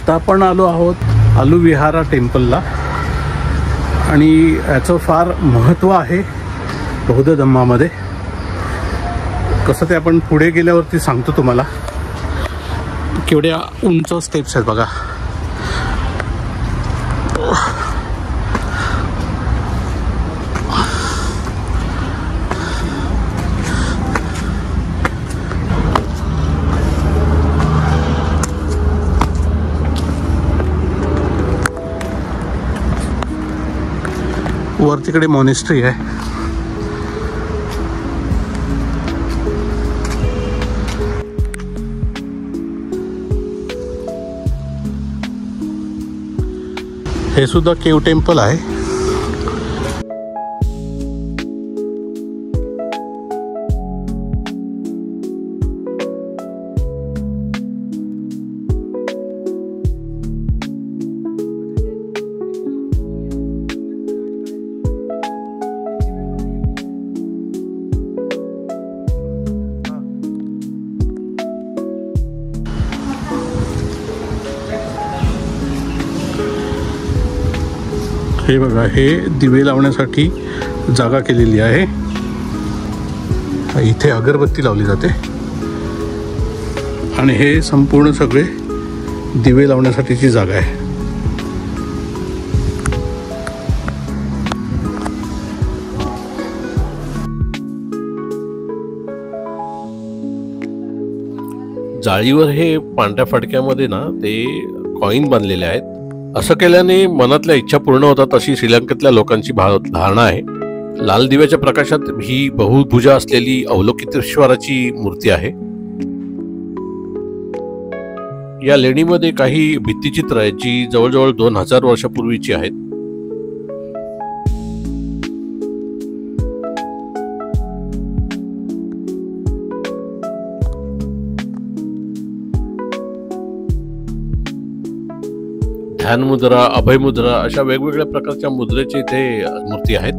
आता आपण आलो आहोत आलूविहारा टेम्पलला आणि याचं फार महत्त्व आहे बौद्ध धम्मामध्ये. कसं ते आपण पुढे गेल्यावरती सांगतो तुम्हाला. केवढ्या उंच स्टेप्स आहेत बघा. वर तिकडे मॉनेस्ट्री आहे. हे सुद्धा केव टेम्पल आहे. हे बघा, हे दिवे लावण्यासाठी जागा केलेली आहे. इथे अगरबत्ती लावली जाते आणि हे संपूर्ण सगळे दिवे लावण्यासाठीची जागा आहे. जाळीवर हे पांढऱ्या फडक्यामध्ये ना ते कॉईन बांधलेले आहेत. असं केल्याने मनातल्या इच्छा पूर्ण होतात अशी श्रीलंकेतल्या लोकांची धारणा आहे. लाल दिव्याच्या प्रकाशात ही बहुभुजा असलेली अवलोकितेश्वराची मूर्ती आहे. या लेणीमध्ये काही भित्तिचित्र आहेत जी जवळजवळ 2000 वर्षापूर्वीची आहेत. ध्यान मुद्रा, अभय मुद्रा अशा वेगवेगळ्या प्रकारच्या मुद्रेचे इथे मूर्ती आहेत.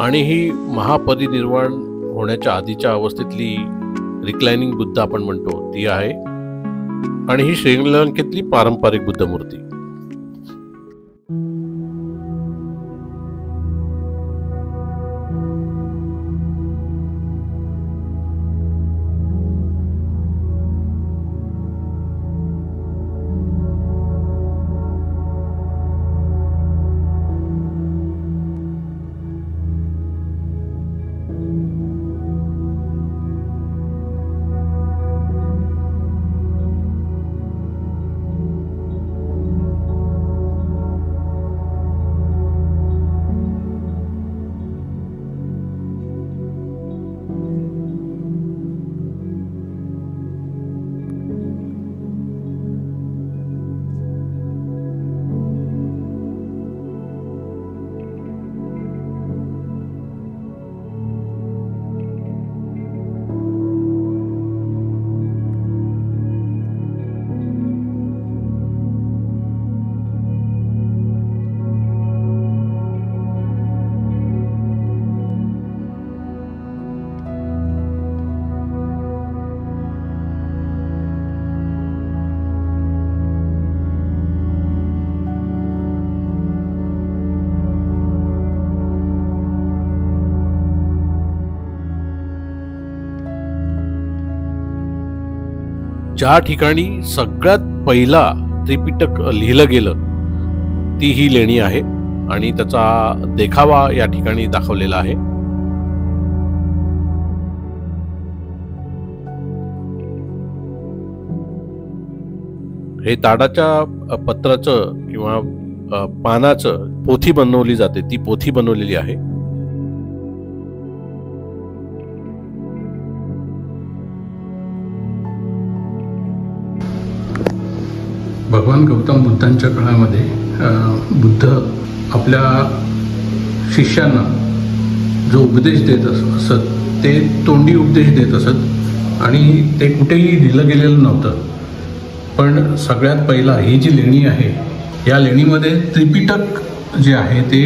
आणि ही महापरिनिर्वाण होण्याच्या आधीच्या अवस्थेतली रिक्लायनिंग बुद्ध आपण म्हणतो ती आहे. आणि ही श्रीलंकेतली पारंपरिक बुद्ध मूर्ती. ज्या ठिकाणी सगळ्यात पहिला त्रिपिटक लिहिलं गेलं ती ही लेणी आहे आणि त्याचा देखावा या ठिकाणी दाखवलेला आहे. हे ताडाच्या पत्राचं किंवा पानाचं पोथी बनवली जाते, ती पोथी बनवलेली आहे. भगवान गौतम बुद्धांच्या काळामध्ये बुद्ध आपल्या शिष्यांना जो उपदेश देत असत ते तोंडी उपदेश देत असत आणि ते कुठेही लिहिलं गेलेलं नव्हतं. पण सगळ्यात पहिला ही जी लेणी आहे या लेणीमध्ये त्रिपिटक जे आहे ते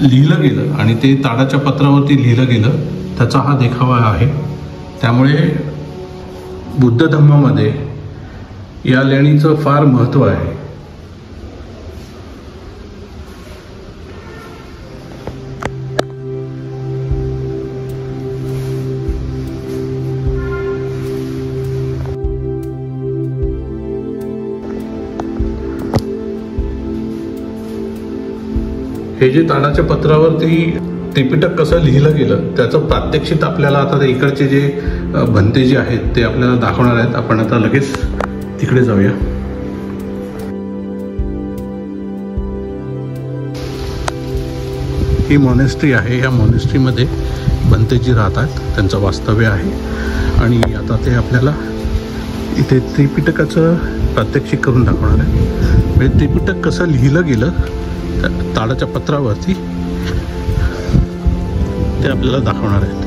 लिहिलं गेलं आणि ते ताडाच्या पत्रावरती लिहिलं गेलं त्याचा हा देखावा आहे. त्यामुळे बुद्ध धम्मामध्ये या लेणीचं फार महत्त्व आहे. हे जे ताडाच्या पत्रावरती त्रिपिटक कसं लिहिलं गेलं त्याचं प्रात्यक्षिक आपल्याला आता इकडचे जे भंते जे आहेत ते आपल्याला दाखवणार आहेत. आपण आता लगेच तिकडे जाऊया. ही मॉनेस्ट्री आहे. या मॉनेस्ट्रीमध्ये भंतेजी राहतात, त्यांचं वास्तव्य आहे. आणि आता ते आपल्याला इथे त्रिपिटकाचं प्रात्यक्षिक करून दाखवणार आहे. म्हणजे त्रिपिटक कसं लिहिलं गेलं ताडाच्या पत्रावरती ते आपल्याला दाखवणार आहेत.